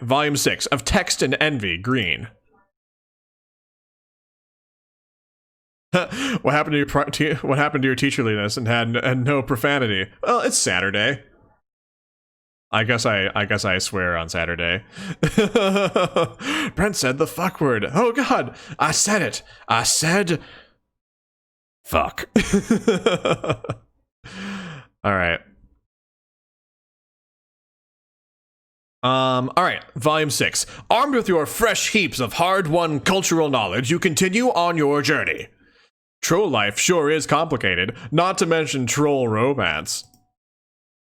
Volume 6 of Text and Envy, green. What happened to your teacherliness and no profanity? Well, it's Saturday. I guess I swear on Saturday. Brent said the fuck word. Oh god, I said it. I said fuck. All right. All right, Volume 6. Armed with your fresh heaps of hard-won cultural knowledge, you continue on your journey. Troll life sure is complicated, not to mention troll romance.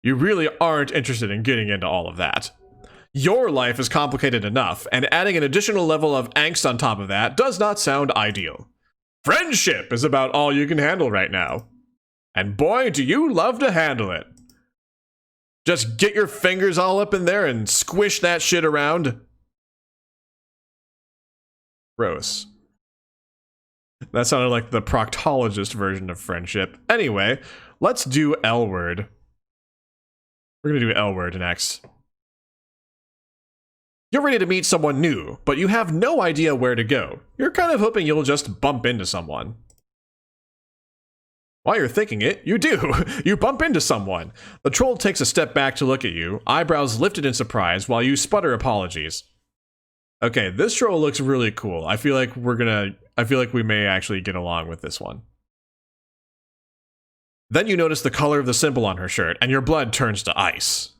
You really aren't interested in getting into all of that. Your life is complicated enough, and adding an additional level of angst on top of that does not sound ideal. Friendship is about all you can handle right now. And boy, do you love to handle it. Just get your fingers all up in there and squish that shit around. Gross. That sounded like the proctologist version of friendship. Anyway, let's do Elwurd. We're gonna do Elwurd next. You're ready to meet someone new, but you have no idea where to go. You're kind of hoping you'll just bump into someone. While you're thinking it, you do. You bump into someone. The troll takes a step back to look at you, eyebrows lifted in surprise while you sputter apologies. Okay, this troll looks really cool. I feel like we may actually get along with this one. Then you notice the color of the symbol on her shirt, and your blood turns to ice.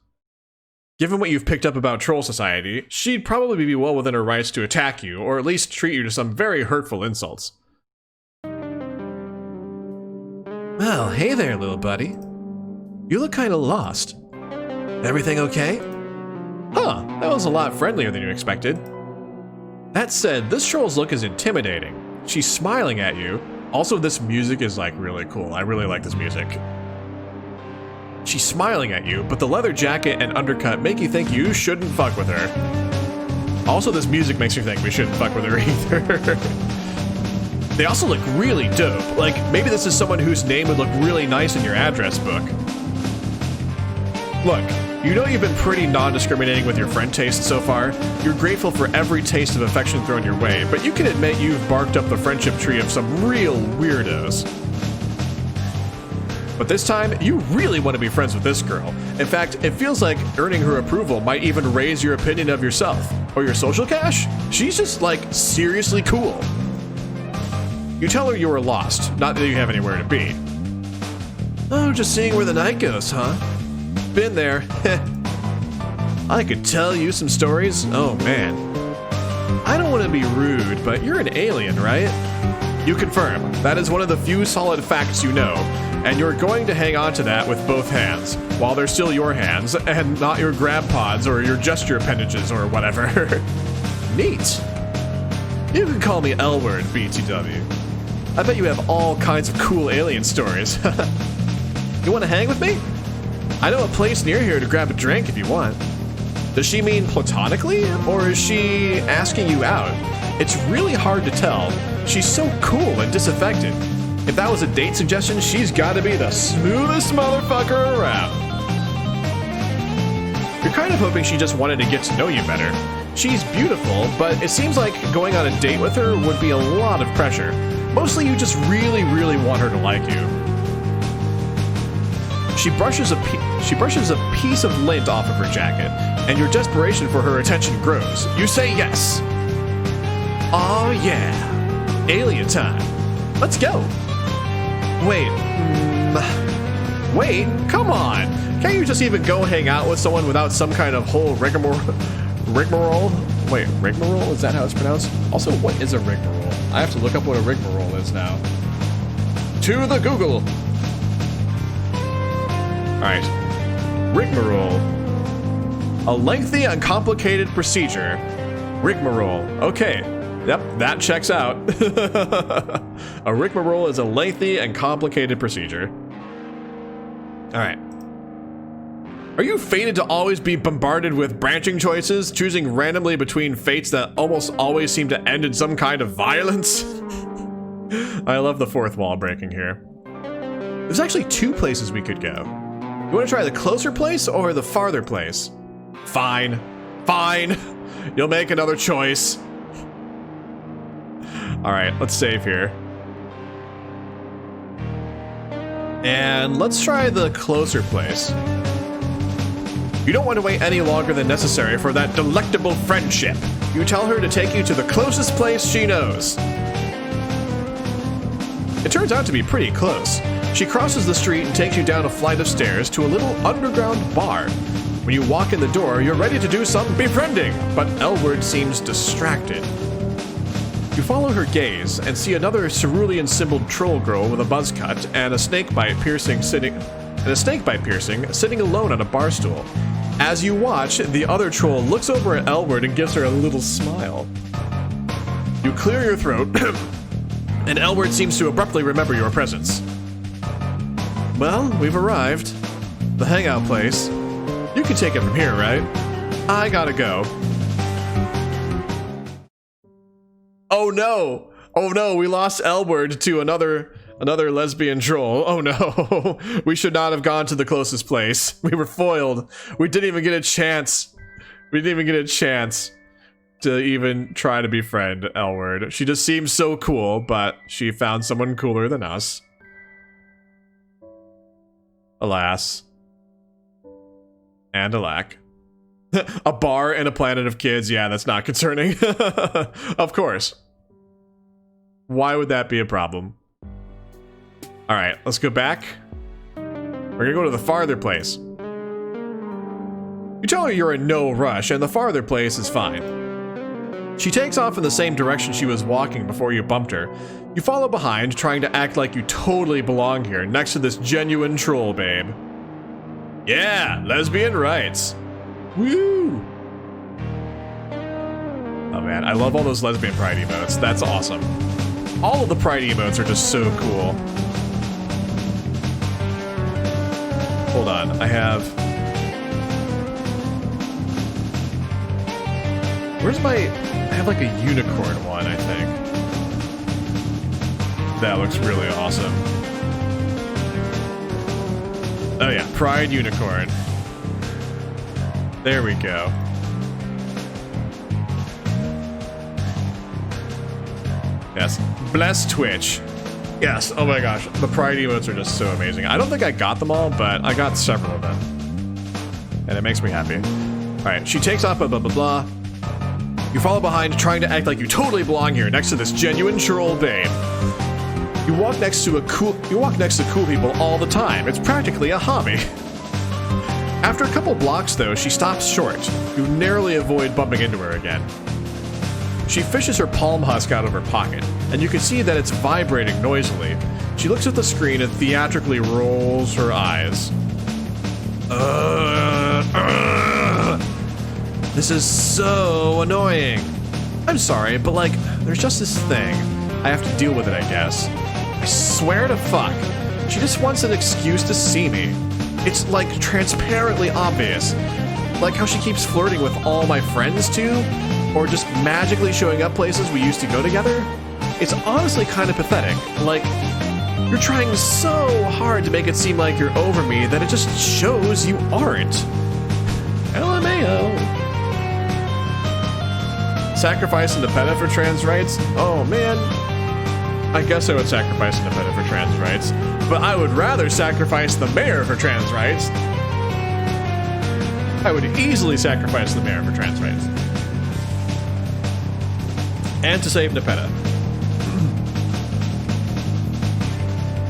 Given what you've picked up about Troll Society, she'd probably be well within her rights to attack you, or at least treat you to some very hurtful insults. Well, hey there, little buddy. You look kinda lost. Everything okay? Huh, that was a lot friendlier than you expected. That said, this troll's look is intimidating. She's smiling at you. Also, this music is like really cool. I really like this music. She's smiling at you, but the leather jacket and undercut make you think you shouldn't fuck with her. Also, this music makes you think we shouldn't fuck with her either. They also look really dope. Like, maybe this is someone whose name would look really nice in your address book. Look, you know you've been pretty non-discriminating with your friend taste so far. You're grateful for every taste of affection thrown your way, but you can admit you've barked up the friendship tree of some real weirdos. But this time, you really want to be friends with this girl. In fact, it feels like earning her approval might even raise your opinion of yourself. Or your social cash? She's just, like, seriously cool. You tell her you were lost, not that you have anywhere to be. Oh, just seeing where the night goes, huh? Been there. I could tell you some stories. Oh, man. I don't want to be rude, but you're an alien, right? You confirm. That is one of the few solid facts you know, and you're going to hang on to that with both hands, while they're still your hands, and not your grab pods or your gesture appendages or whatever. Neat. You can call me Elwurd, BTW. I bet you have all kinds of cool alien stories. You want to hang with me? I know a place near here to grab a drink if you want. Does she mean platonically, or is she asking you out? It's really hard to tell. She's so cool and disaffected. If that was a date suggestion, she's gotta be the smoothest motherfucker around. You're kind of hoping she just wanted to get to know you better. She's beautiful, but it seems like going on a date with her would be a lot of pressure. Mostly you just really, really want her to like you. She brushes a piece of lint off of her jacket, and your desperation for her attention grows. You say yes. Oh yeah, alien time. Let's go. Wait, come on. Can't you just even go hang out with someone without some kind of whole rigmarole? Wait, rigmarole? Is that how it's pronounced? Also, what is a rigmarole? I have to look up what a rigmarole is now. To the Google. Alright. Rigmarole. A lengthy and complicated procedure. Rigmarole. Okay. Yep, that checks out. A rigmarole is a lengthy and complicated procedure. Alright. Are you fated to always be bombarded with branching choices, choosing randomly between fates that almost always seem to end in some kind of violence? I love the fourth wall breaking here. There's actually two places we could go. You want to try the closer place or the farther place? Fine. Fine. You'll make another choice. Alright, let's save here. And let's try the closer place. You don't want to wait any longer than necessary for that delectable friendship. You tell her to take you to the closest place she knows. It turns out to be pretty close. She crosses the street and takes you down a flight of stairs to a little underground bar. When you walk in the door, you're ready to do some befriending, but Elwurd seems distracted. You follow her gaze and see another cerulean-symboled troll girl with a buzz cut and a snakebite piercing sitting alone on a bar stool. As you watch, the other troll looks over at Elwurd and gives her a little smile. You clear your throat, and Elwurd seems to abruptly remember your presence. Well, we've arrived. The hangout place. You can take it from here, right? I gotta go. Oh no! Oh no, we lost Elwurd to another lesbian troll. Oh no. We should not have gone to the closest place. We were foiled. We didn't even get a chance. We didn't even get a chance to even try to befriend Elwurd. She just seems so cool, but she found someone cooler than us. Alas. And alack. A bar and a planet of kids. Yeah, that's not concerning. Of course. Why would that be a problem? Alright, let's go back. We're gonna go to the farther place. You tell her you're in no rush, and the farther place is fine. She takes off in the same direction she was walking before you bumped her. You follow behind, trying to act like you totally belong here, next to this genuine troll babe. Yeah, lesbian rights. Woo! Oh man, I love all those lesbian pride emotes. That's awesome. All of the pride emotes are just so cool. Hold on, I have... Where's my... I have like a unicorn one, I think. That looks really awesome. Oh yeah, pride unicorn. There we go. Yes, bless Twitch. Yes, oh my gosh, the pride emotes are just so amazing. I don't think I got them all, but I got several of them. And it makes me happy. Alright, she takes off, blah, blah, blah, blah. You follow behind, trying to act like you totally belong here, next to this genuine troll babe. You walk next to cool people all the time. It's practically a hobby. After a couple blocks, though, she stops short. You narrowly avoid bumping into her again. She fishes her palm husk out of her pocket, and you can see that it's vibrating noisily. She looks at the screen and theatrically rolls her eyes. This is so annoying. I'm sorry, but like, there's just this thing. I have to deal with it, I guess. I swear to fuck. She just wants an excuse to see me. It's like transparently obvious. Like how she keeps flirting with all my friends too, or just magically showing up places we used to go together. It's honestly kind of pathetic. Like, you're trying so hard to make it seem like you're over me that it just shows you aren't. LMAO. Sacrifice Independent for trans rights? Oh man. I guess I would sacrifice Independent for trans rights, but I would rather sacrifice the mayor for trans rights. I would easily sacrifice the mayor for trans rights. And to save Nepeta.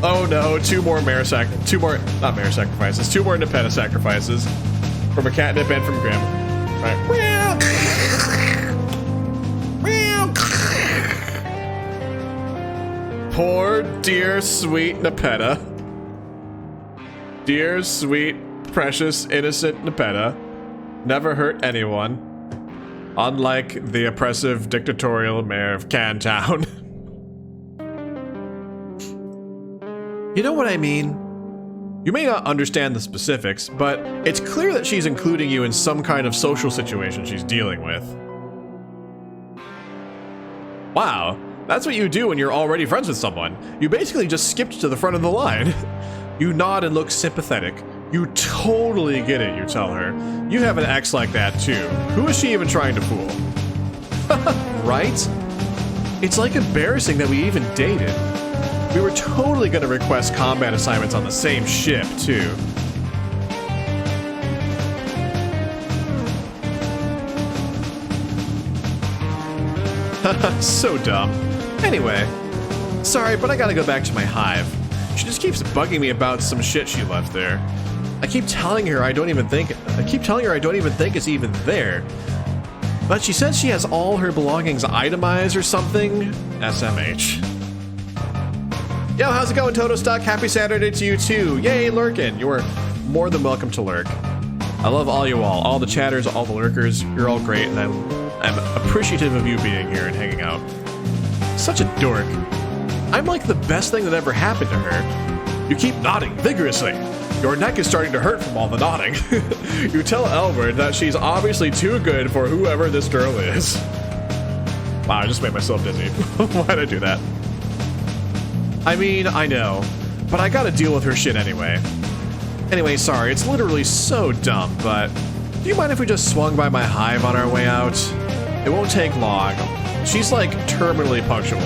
Oh no, two more Nepeta sacrifices. From a catnip and from Grim. Right. Poor, dear, sweet Nepeta. Dear, sweet, precious, innocent Nepeta. Never hurt anyone. Unlike the oppressive, dictatorial mayor of Cantown. You know what I mean? You may not understand the specifics, but it's clear that she's including you in some kind of social situation she's dealing with. Wow, that's what you do when you're already friends with someone. You basically just skipped to the front of the line. You nod and look sympathetic. You totally get it, you tell her. You have an ex like that too. Who is she even trying to fool? Right? It's like embarrassing that we even dated. We were totally gonna request combat assignments on the same ship too. So dumb. Anyway, sorry, but I gotta go back to my hive. She just keeps bugging me about some shit she left there. I keep telling her I don't even think it's even there. But she says she has all her belongings itemized or something. SMH. Yo, how's it going, Toto Stock? Happy Saturday to you too. Yay, lurkin'. You're more than welcome to lurk. I love all you all the chatters, all the lurkers. You're all great, and I'm appreciative of you being here and hanging out. Such a dork. I'm like the best thing that ever happened to her. You keep nodding vigorously. Your neck is starting to hurt from all the nodding. You tell Elwurd that she's obviously too good for whoever this girl is. Wow, I just made myself dizzy. Why'd I do that? I mean, I know, but I gotta deal with her shit anyway. Anyway, sorry, it's literally so dumb, but do you mind if we just swung by my hive on our way out? It won't take long. She's like terminally punctual.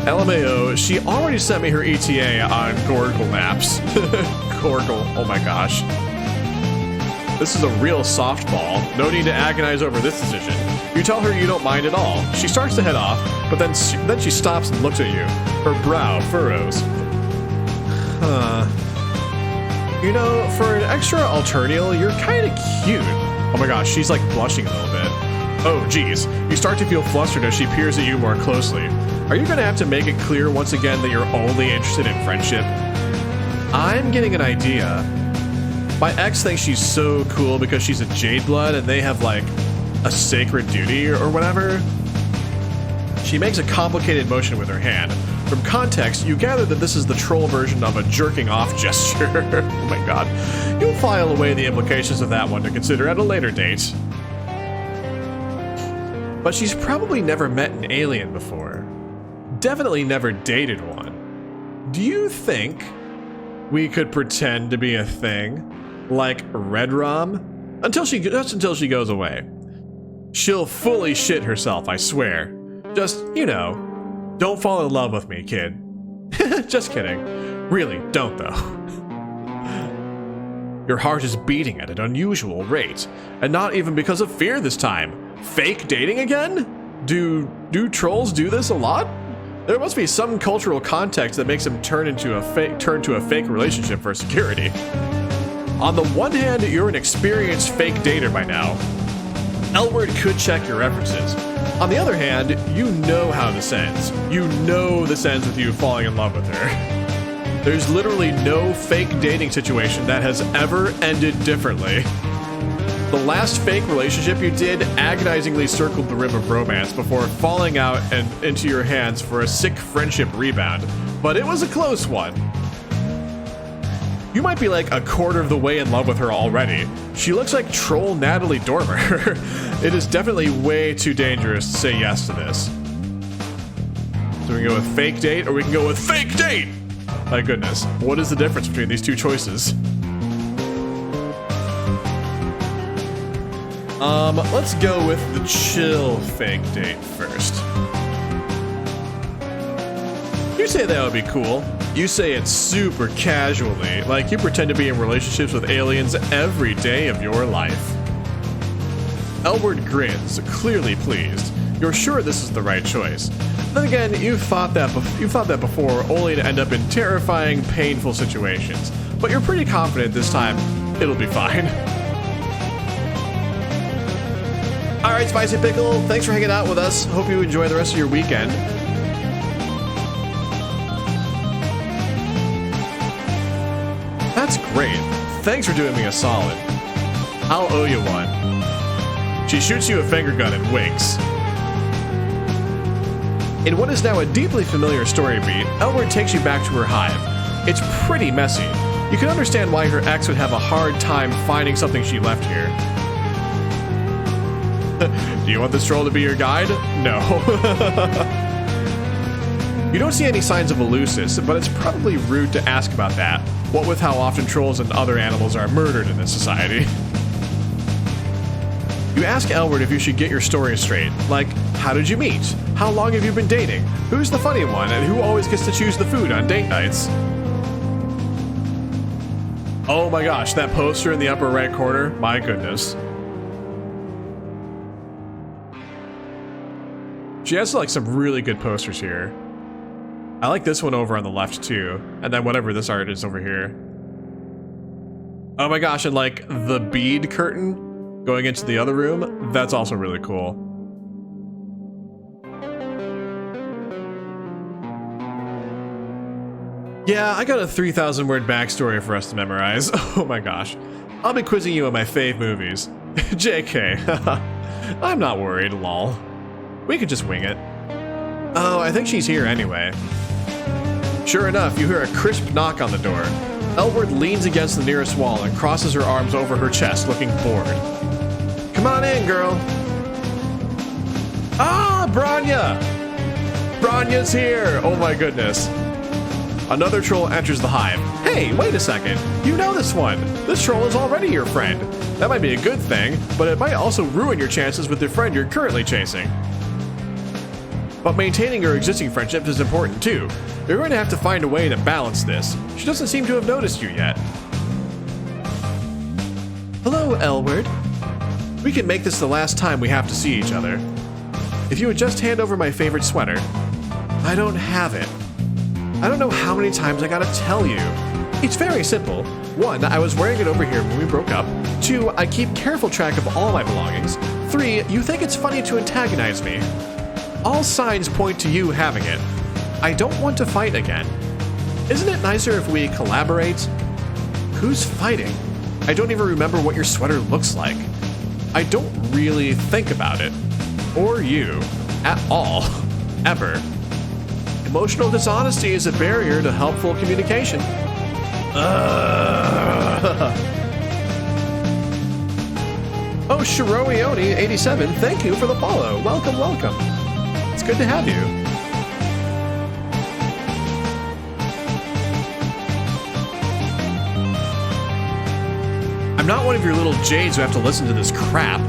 LMAO, she already sent me her ETA on Gorgle maps. Gorgle, oh my gosh. This is a real softball. No need to agonize over this decision. You tell her you don't mind at all. She starts to head off, but then she stops and looks at you. Her brow furrows. You know, for an extra alternial, you're kind of cute. Oh my gosh, she's like blushing a little bit. Oh geez, you start to feel flustered as she peers at you more closely. Are you gonna have to make it clear once again that you're only interested in friendship? I'm getting an idea. My ex thinks she's so cool because she's a Jade Blood and they have like a sacred duty or whatever. She makes a complicated motion with her hand. From context, you gather that this is the troll version of a jerking off gesture. Oh my god. You'll file away the implications of that one to consider at a later date. But she's probably never met an alien before. Definitely never dated one. Do you think we could pretend to be a thing? Like Red Rom? Just until she goes away. She'll fully shit herself, I swear. Just, you know, don't fall in love with me, kid. Just kidding. Really, don't though. Your heart is beating at an unusual rate, and not even because of fear this time. Fake dating again? Do trolls do this a lot? There must be some cultural context that makes them turn to a fake relationship for security. On the one hand, you're an experienced fake dater by now. Elwurd could check your references. On the other hand, you know how this ends. You know this ends with you falling in love with her. There's literally no fake dating situation that has ever ended differently. The last fake relationship you did agonizingly circled the rim of romance before falling out and into your hands for a sick friendship rebound, but it was a close one. You might be like a quarter of the way in love with her already. She looks like troll Natalie Dormer. It is definitely way too dangerous to say yes to this. So we can go with fake date or we can go with fake date! My goodness, what is the difference between these two choices? Let's go with the chill fake date first. You say that would be cool. You say it super casually, like you pretend to be in relationships with aliens every day of your life. Elwurd grins, clearly pleased. You're sure this is the right choice. Then again, you've thought that before, only to end up in terrifying, painful situations. But you're pretty confident this time it'll be fine. Alright, Spicy Pickle, thanks for hanging out with us. Hope you enjoy the rest of your weekend. That's great. Thanks for doing me a solid. I'll owe you one. She shoots you a finger gun and winks. In what is now a deeply familiar story beat, Elwurd takes you back to her hive. It's pretty messy. You can understand why her ex would have a hard time finding something she left here. Do you want this troll to be your guide? No. You don't see any signs of elusis, but it's probably rude to ask about that. What with how often trolls and other animals are murdered in this society. You ask Elwurd if you should get your story straight, like, how did you meet? How long have you been dating? Who's the funny one, and who always gets to choose the food on date nights? Oh my gosh, that poster in the upper right corner, my goodness. She has like some really good posters here. I like this one over on the left too, and then whatever this art is over here. Oh my gosh, and like the bead curtain going into the other room, that's also really cool. Yeah, I got a 3,000 word backstory for us to memorize. Oh my gosh. I'll be quizzing you on my fave movies. JK. I'm not worried, lol. We could just wing it. Oh, I think she's here anyway. Sure enough, you hear a crisp knock on the door. Elwurd leans against the nearest wall and crosses her arms over her chest, looking bored. Come on in, girl. Ah, Bronya! Bronya's here! Oh my goodness. Another troll enters the hive. Hey, wait a second. You know this one. This troll is already your friend. That might be a good thing, but it might also ruin your chances with the friend you're currently chasing. But maintaining your existing friendship is important too. You're going to have to find a way to balance this. She doesn't seem to have noticed you yet. Hello, Elwurd. We can make this the last time we have to see each other. If you would just hand over my favorite sweater. I don't have it. I don't know how many times I gotta tell you. It's very simple. 1, I was wearing it over here when we broke up. 2, I keep careful track of all my belongings. 3, you think it's funny to antagonize me. All signs point to you having it. I don't want to fight again. Isn't it nicer if we collaborate? Who's fighting? I don't even remember what your sweater looks like. I don't really think about it. Or you. At all. Ever. Emotional dishonesty is a barrier to helpful communication. Oh, Shiroioni87, thank you for the follow. Welcome, welcome. It's good to have you. I'm not one of your little jades who have to listen to this crap.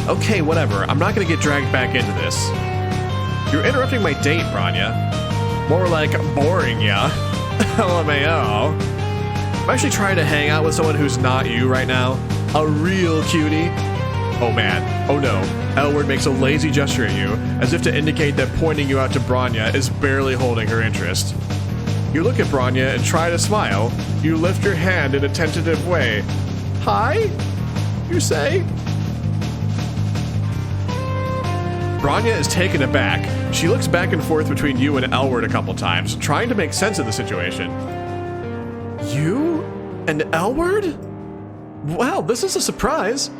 Okay, whatever. I'm not gonna get dragged back into this. You're interrupting my date, Bronya. More like boring, yeah. LMAO. I'm actually trying to hang out with someone who's not you right now. A real cutie. Oh man. Oh no. Elwurd makes a lazy gesture at you, as if to indicate that pointing you out to Bronya is barely holding her interest. You look at Bronya and try to smile. You lift your hand in a tentative way. Hi? You say? Bronya is taken aback. She looks back and forth between you and Elwurd a couple times, trying to make sense of the situation. You? And Elwurd? Well, this is a surprise.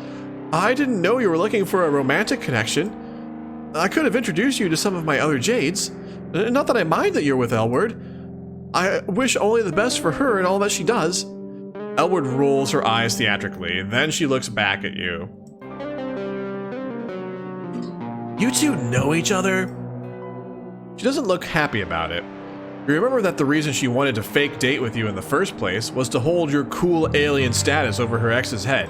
I didn't know you were looking for a romantic connection. I could have introduced you to some of my other jades. Not that I mind that you're with Elwurd. I wish only the best for her and all that she does. Elwurd rolls her eyes theatrically, then she looks back at you. You two know each other? She doesn't look happy about it. You remember that the reason she wanted to fake date with you in the first place was to hold your cool alien status over her ex's head.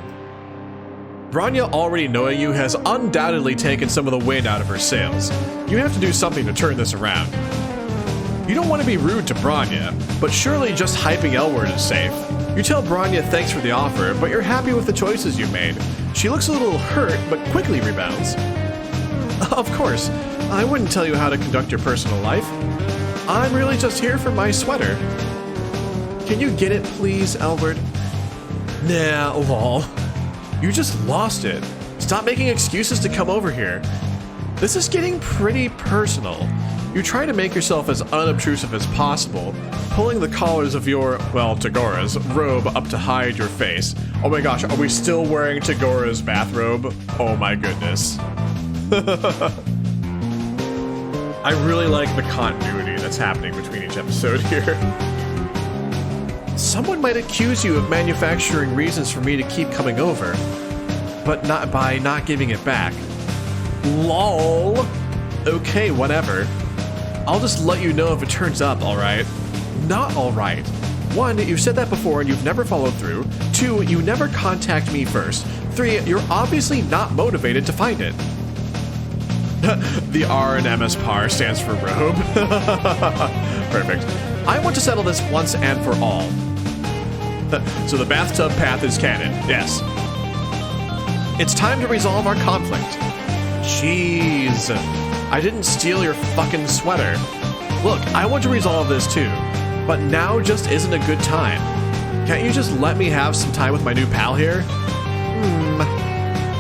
Bronya already knowing you has undoubtedly taken some of the wind out of her sails. You have to do something to turn this around. You don't want to be rude to Bronya, but surely just hyping Elwurd is safe. You tell Bronya thanks for the offer, but you're happy with the choices you made. She looks a little hurt, but quickly rebounds. Of course, I wouldn't tell you how to conduct your personal life. I'm really just here for my sweater. Can you get it, please, Elwurd? Nah, lol. You just lost it. Stop making excuses to come over here. This is getting pretty personal. You try to make yourself as unobtrusive as possible, pulling the collars of your, well, Tagora's, robe up to hide your face. Oh my gosh, are we still wearing Tagora's bathrobe? Oh my goodness. I really like the continuity that's happening between each episode here. Someone might accuse you of manufacturing reasons for me to keep coming over, but not by not giving it back. LOL. Okay, whatever. I'll just let you know if it turns up, alright? Not alright. 1, you've said that before and you've never followed through. 2, you never contact me first. 3, you're obviously not motivated to find it. The R in MSPAR stands for robe. Perfect. I want to settle this once and for all. So the bathtub path is canon. Yes. It's time to resolve our conflict. Jeez. I didn't steal your fucking sweater. Look, I want to resolve this too, but now just isn't a good time. Can't you just let me have some time with my new pal here?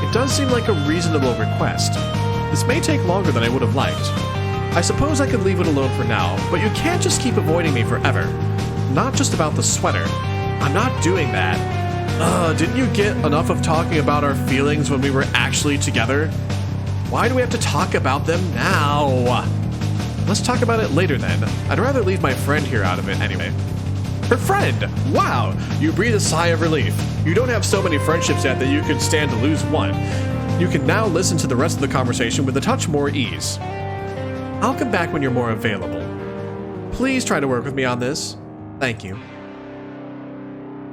It does seem like a reasonable request. This may take longer than I would have liked. I suppose I could leave it alone for now, but you can't just keep avoiding me forever. Not just about the sweater. I'm not doing that. Didn't you get enough of talking about our feelings when we were actually together? Why do we have to talk about them now? Let's talk about it later then. I'd rather leave my friend here out of it anyway. Her friend! Wow! You breathe a sigh of relief. You don't have so many friendships yet that you can stand to lose one. You can now listen to the rest of the conversation with a touch more ease. I'll come back when you're more available. Please try to work with me on this. Thank you.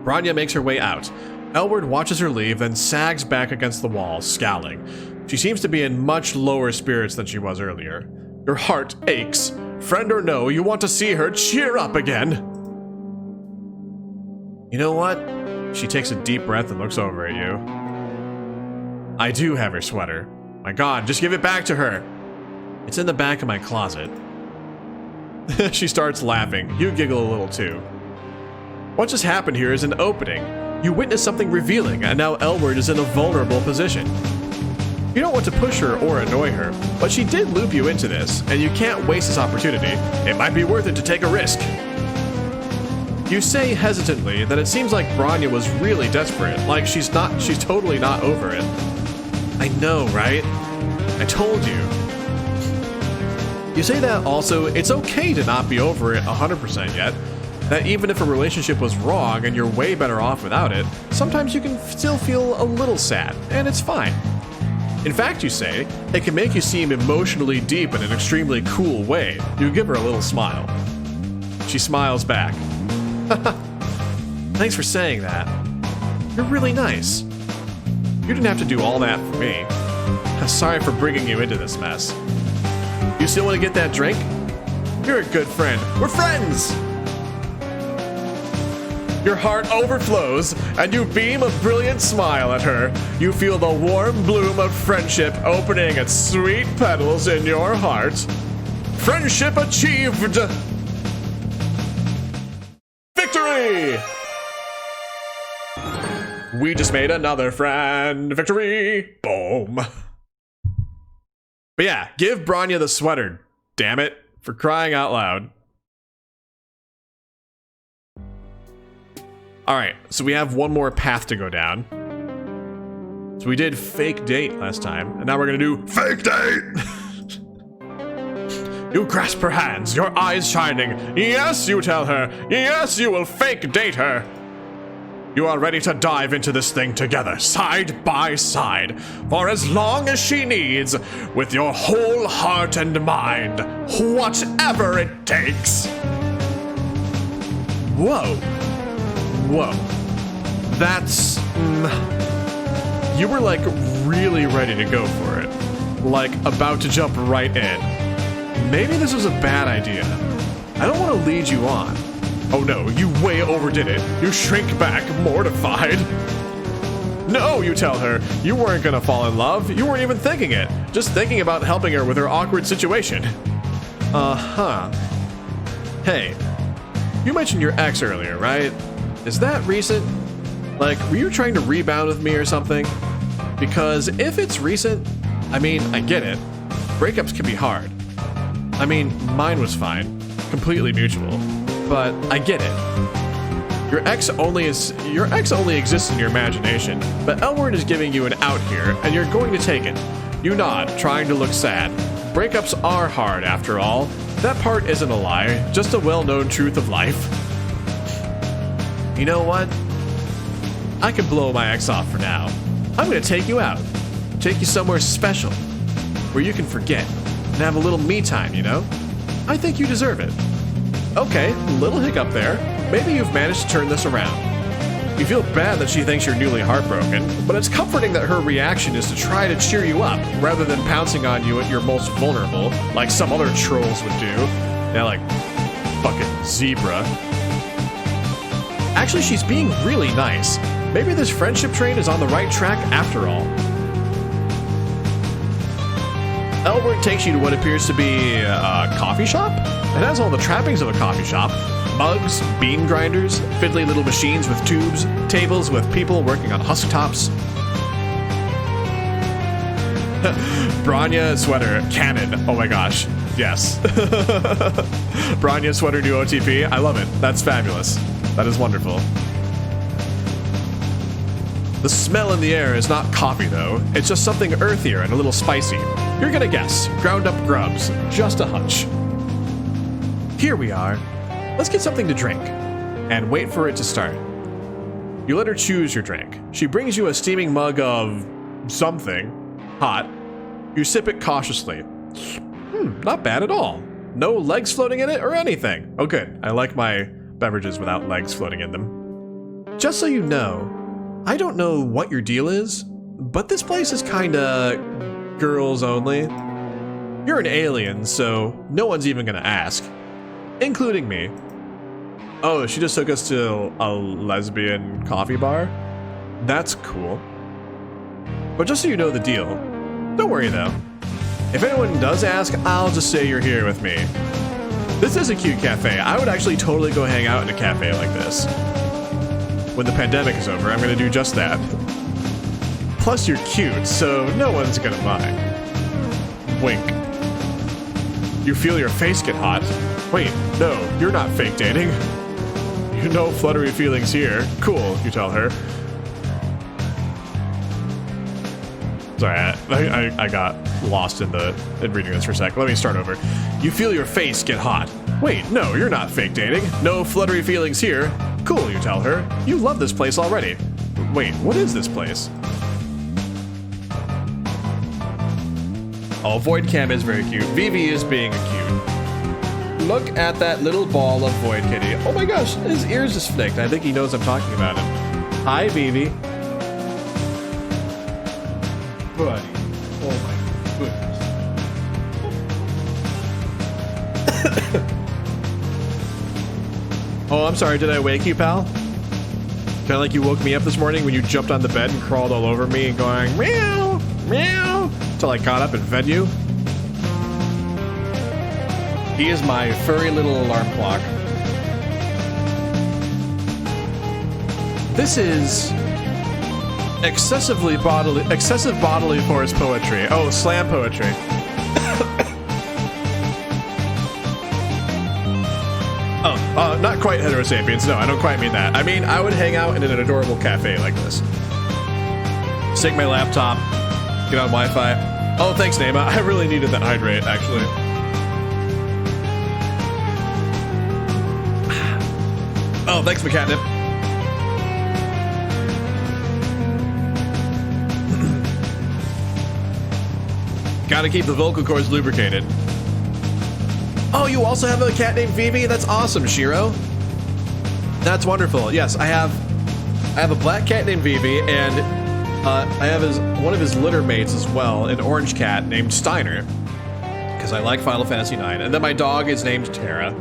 Bronya makes her way out. Elwurd watches her leave, then sags back against the wall, scowling. She seems to be in much lower spirits than she was earlier. Your heart aches. Friend or no, you want to see her cheer up again. You know what? She takes a deep breath and looks over at you. I do have her sweater. My god, just give it back to her. It's in the back of my closet. She starts laughing. You giggle a little too. What just happened here is an opening. You witnessed something revealing, and now Elwurd is in a vulnerable position. You don't want to push her or annoy her, but she did loop you into this, and you can't waste this opportunity. It might be worth it to take a risk. You say hesitantly that it seems like Bronya was really desperate, like she's totally not over it. I know, right? I told you. You say that also, it's okay to not be over it 100% yet. That even if a relationship was wrong and you're way better off without it, sometimes you can still feel a little sad, and it's fine. In fact, you say, it can make you seem emotionally deep in an extremely cool way. You give her a little smile. She smiles back. Thanks for saying that. You're really nice. You didn't have to do all that for me. Sorry for bringing you into this mess. You still want to get that drink? You're a good friend. We're friends! Your heart overflows, and you beam a brilliant smile at her. You feel the warm bloom of friendship opening its sweet petals in your heart. Friendship achieved! Victory! We just made another friend. Victory! Boom. But yeah, give Bronya the sweater. Damn it. For crying out loud. Alright, so we have one more path to go down. So we did fake date last time, and now we're gonna do fake date! You grasp her hands, your eyes shining. Yes, you tell her. Yes, you will fake date her. You are ready to dive into this thing together, side by side, for as long as she needs, with your whole heart and mind, whatever it takes. Whoa. Whoa. That's... you were like really ready to go for it. Like about to jump right in. Maybe this was a bad idea. I don't want to lead you on. Oh no, you way overdid it. You shrink back, mortified. No, you tell her. You weren't gonna fall in love. You weren't even thinking it. Just thinking about helping her with her awkward situation. Uh-huh. Hey, you mentioned your ex earlier, right? Is that recent? Like, were you trying to rebound with me or something? Because if it's recent, I mean, I get it. Breakups can be hard. I mean, mine was fine. Completely mutual. But I get it. Your ex only exists in your imagination, but Elwurd is giving you an out here, and you're going to take it. You nod, trying to look sad. Breakups are hard, after all. That part isn't a lie, just a well-known truth of life. You know what? I could blow my ex off for now. I'm gonna take you out. Take you somewhere special. Where you can forget. And have a little me time, you know? I think you deserve it. Okay, little hiccup there. maybe you've managed to turn this around. You feel bad that she thinks you're newly heartbroken, but it's comforting that her reaction is to try to cheer you up, rather than pouncing on you at your most vulnerable, like some other trolls would do. Yeah, like, fucking zebra. Actually, she's being really nice. Maybe this friendship train is on the right track after all. Elwurd takes you to what appears to be a coffee shop. It has all the trappings of a coffee shop. Mugs, bean grinders, fiddly little machines with tubes, tables with people working on husk tops. Branya sweater, cannon. Oh my gosh, yes. Branya sweater new OTP, I love it. That's fabulous. That is wonderful. The smell in the air is not coffee though. It's just something earthier and a little spicy. You're gonna guess, ground up grubs, just a hunch. Here we are. Let's get something to drink, and wait for it to start. You let her choose your drink. She brings you a steaming mug of something hot. You sip it cautiously. Not bad at all. No legs floating in it or anything. Oh good, I like my beverages without legs floating in them. Just so you know, I don't know what your deal is, but this place is kinda girls only. You're an alien, so no one's even gonna ask. Including me. Oh, she just took us to a lesbian coffee bar? That's cool. But just so you know the deal, don't worry though. If anyone does ask, I'll just say you're here with me. This is a cute cafe. I would actually totally go hang out in a cafe like this. When the pandemic is over, I'm gonna do just that. Plus you're cute, so no one's gonna mind. Wink. You feel your face get hot. Wait, no, you're not fake dating. You know fluttery feelings here. Cool, you tell her. Sorry, I got lost in reading this for a sec. Let me start over. You feel your face get hot. Wait, no, you're not fake dating. No fluttery feelings here. Cool, you tell her. You love this place already. Wait, what is this place? Oh, Void Cam is very cute. Vivi is being a cute. Look at that little ball of Void Kitty. Oh my gosh, his ears just flicked. I think he knows I'm talking about him. Hi, Vivi. Buddy. Oh my goodness. Oh, I'm sorry. Did I wake you, pal? Kind of like you woke me up this morning when you jumped on the bed and crawled all over me and going meow, meow, till I caught up and fed you. He is my furry little alarm clock. This is excessive bodily force poetry. Oh, slam poetry. Oh, not quite heterosapiens. No, I don't quite mean that. I mean, I would hang out in an adorable cafe like this. Stick my laptop, get on Wi-Fi. Oh, thanks, Nema. I really needed that hydrate, actually. Oh, thanks, McCatnip. Gotta keep the vocal cords lubricated. Oh, you also have a cat named Vivi? That's awesome, Shiro. That's wonderful. Yes, I have a black cat named Vivi, and I have one of his litter mates as well, an orange cat named Steiner, because I like Final Fantasy IX. And then my dog is named Terra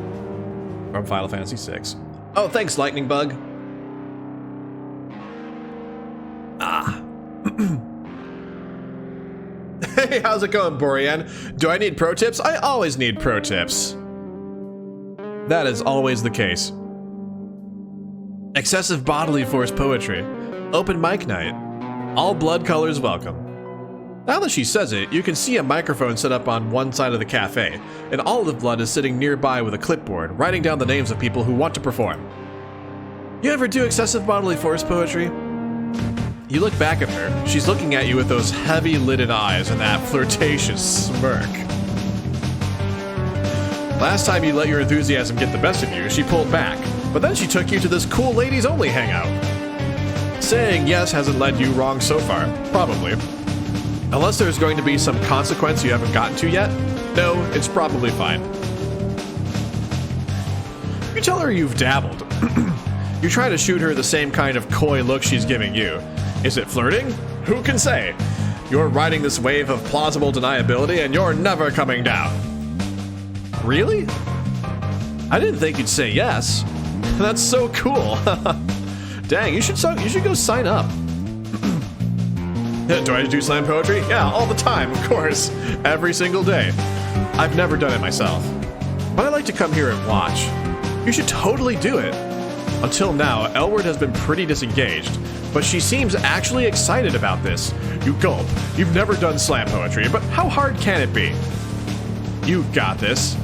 from Final Fantasy VI. Oh, thanks, Lightning Bug. Ah. Hey, how's it going, Borean? Do I need pro tips? I always need pro tips. That is always the case. Excessive bodily force poetry. Open mic night. All blood colors welcome. Now that she says it, you can see a microphone set up on one side of the cafe, and Olive Blood is sitting nearby with a clipboard, writing down the names of people who want to perform. You ever do excessive bodily force poetry? You look back at her. She's looking at you with those heavy-lidded eyes and that flirtatious smirk. Last time you let your enthusiasm get the best of you, she pulled back, but then she took you to this cool ladies-only hangout. Saying yes hasn't led you wrong so far, probably. Unless there's going to be some consequence you haven't gotten to yet, no, it's probably fine. You tell her you've dabbled. You try to shoot her the same kind of coy look she's giving you. Is it flirting? Who can say? You're riding this wave of plausible deniability and you're never coming down. Really? I didn't think you'd say yes. That's so cool. Dang, you should go sign up. Do I do slam poetry? Yeah, all the time, of course. Every single day. I've never done it myself. But I like to come here and watch. You should totally do it. Until now, Elwurd has been pretty disengaged, but she seems actually excited about this. You gulp. You've never done slam poetry, but how hard can it be? You got this.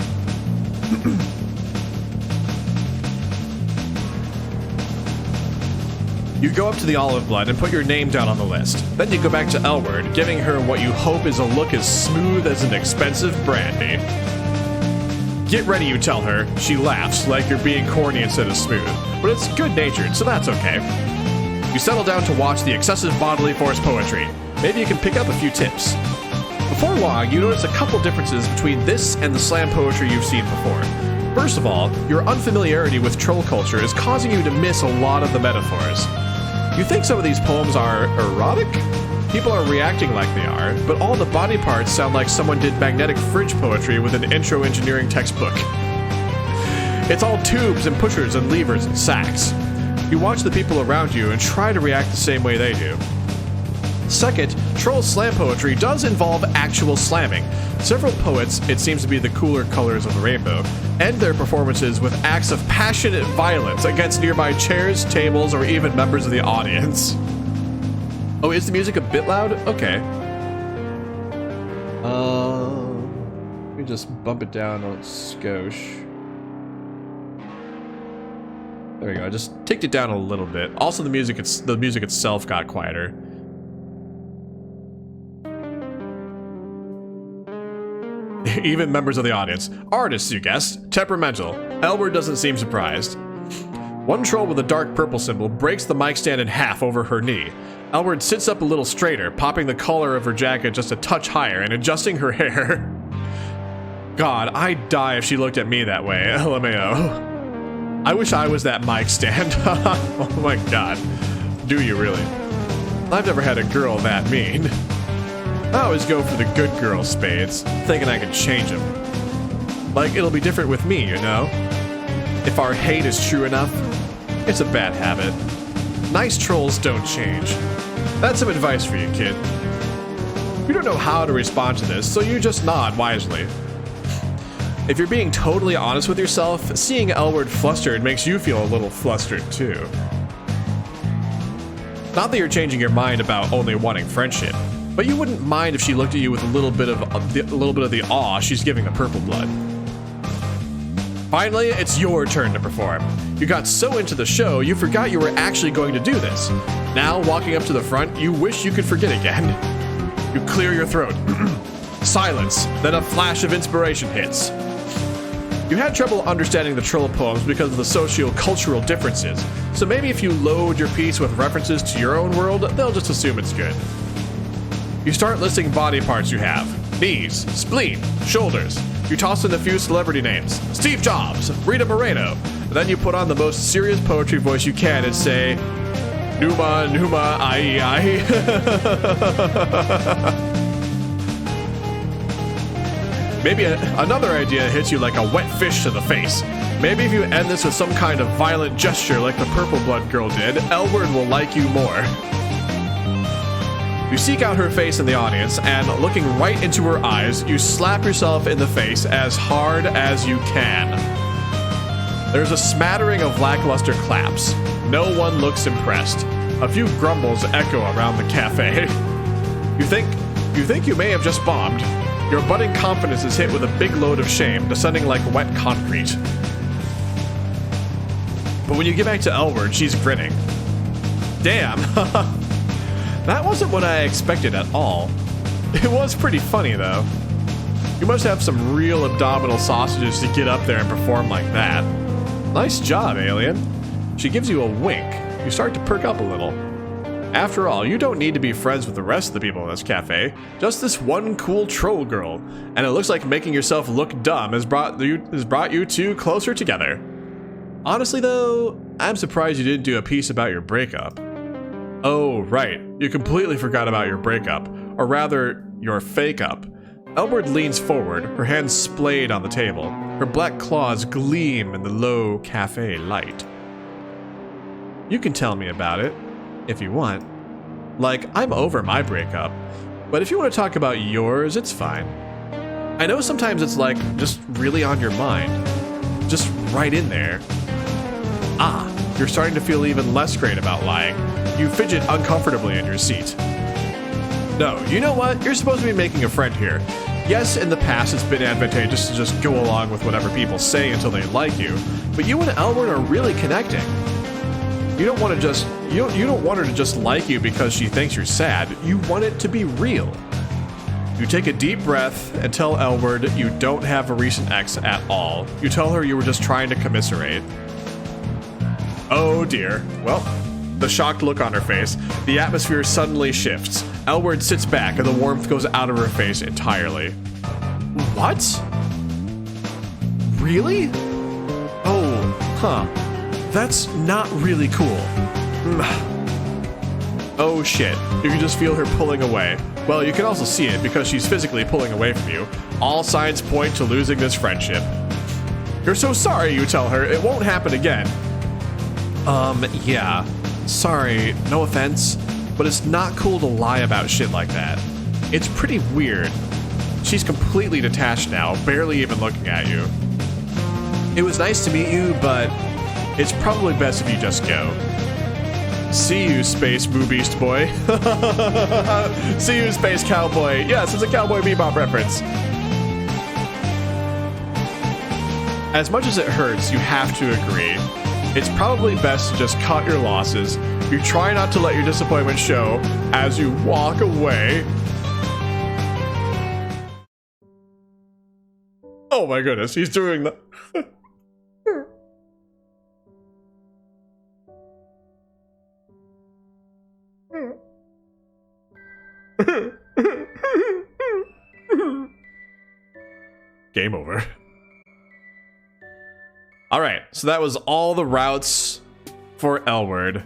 You go up to the Olive Blood and put your name down on the list. Then you go back to Elwurd, giving her what you hope is a look as smooth as an expensive brandy. Get ready, you tell her. She laughs, like you're being corny instead of smooth. But it's good-natured, so that's okay. You settle down to watch the excessive bodily force poetry. Maybe you can pick up a few tips. Before long, you notice a couple differences between this and the slam poetry you've seen before. First of all, your unfamiliarity with troll culture is causing you to miss a lot of the metaphors. You think some of these poems are erotic? People are reacting like they are, but all the body parts sound like someone did magnetic fridge poetry with an intro engineering textbook. It's all tubes and pushers and levers and sacks. You watch the people around you and try to react the same way they do. Second, troll slam poetry does involve actual slamming. Several poets, it seems to be the cooler colors of the rainbow, end their performances with acts of passionate violence against nearby chairs, tables, or even members of the audience. Oh, is the music a bit loud? Okay. Let me just bump it down a skosh. There we go. I just ticked it down a little bit. Also, the music itself got quieter. Even members of the audience. Artists, you guessed. Temperamental. Elwurd doesn't seem surprised. One troll with a dark purple symbol breaks the mic stand in half over her knee. Elwurd sits up a little straighter, popping the collar of her jacket just a touch higher and adjusting her hair. God, I'd die if she looked at me that way, LMAO. I wish I was that mic stand. Oh my god. Do you really? I've never had a girl that mean. I always go for the good girl spades, thinking I can change them. Like, it'll be different with me, you know? If our hate is true enough, it's a bad habit. Nice trolls don't change. That's some advice for you, kid. You don't know how to respond to this, so you just nod wisely. If you're being totally honest with yourself, seeing Elwurd flustered makes you feel a little flustered too. Not that you're changing your mind about only wanting friendship, but you wouldn't mind if she looked at you with a little bit of the awe she's giving the purple blood. Finally, it's your turn to perform. You got so into the show, you forgot you were actually going to do this. Now, walking up to the front, you wish you could forget again. You clear your throat. Silence, then a flash of inspiration hits. You had trouble understanding the troll poems because of the socio-cultural differences, so maybe if you load your piece with references to your own world, they'll just assume it's good. You start listing body parts you have. Knees, spleen, shoulders. You toss in a few celebrity names. Steve Jobs, Rita Moreno. And then you put on the most serious poetry voice you can and say, Numa, Numa, ai. Maybe another idea hits you like a wet fish to the face. Maybe if you end this with some kind of violent gesture like the Purple Blood girl did, Elwurd will like you more. You seek out her face in the audience, and looking right into her eyes, you slap yourself in the face as hard as you can. There's a smattering of lackluster claps. No one looks impressed. A few grumbles echo around the cafe. You think you may have just bombed. Your budding confidence is hit with a big load of shame, descending like wet concrete. But when you get back to Elwurd, she's grinning. Damn. That wasn't what I expected at all. It was pretty funny, though. You must have some real abdominal sausages to get up there and perform like that. Nice job, alien. She gives you a wink. You start to perk up a little. After all, you don't need to be friends with the rest of the people in this cafe. Just this one cool troll girl. And it looks like making yourself look dumb has brought you two closer together. Honestly though, I'm surprised you didn't do a piece about your breakup. Oh, right. You completely forgot about your breakup. Or rather, your fake-up. Elwurd leans forward, her hands splayed on the table. Her black claws gleam in the low cafe light. You can tell me about it, if you want. Like, I'm over my breakup. But if you want to talk about yours, it's fine. I know sometimes it's like, just really on your mind. Just right in there. Ah, you're starting to feel even less great about lying. You fidget uncomfortably in your seat. No, you know what? You're supposed to be making a friend here. Yes, in the past it's been advantageous to just go along with whatever people say until they like you, but you and Elwurd are really connecting. You don't want to just you don't want her to just like you because she thinks you're sad. You want it to be real. You take a deep breath and tell Elwurd you don't have a recent ex at all. You tell her you were just trying to commiserate. Oh dear. Well, the shocked look on her face, the atmosphere suddenly shifts. Elwurd sits back and the warmth goes out of her face entirely. What? Really? Oh, huh. That's not really cool. Oh shit. You can just feel her pulling away. Well, you can also see it because she's physically pulling away from you. All signs point to losing this friendship. You're so sorry, you tell her. It won't happen again. Yeah. Sorry, no offense, but it's not cool to lie about shit like that. It's pretty weird. She's completely detached now, barely even looking at you. It was nice to meet you, but it's probably best if you just go. See you, Space Moo Beast Boy. See you, Space Cowboy. Yes, it's a Cowboy Bebop reference. As much as it hurts, you have to agree. It's probably best to just cut your losses. You try not to let your disappointment show as you walk away. Oh my goodness, he's doing the... Game over. Alright, so that was all the routes for Elwurd.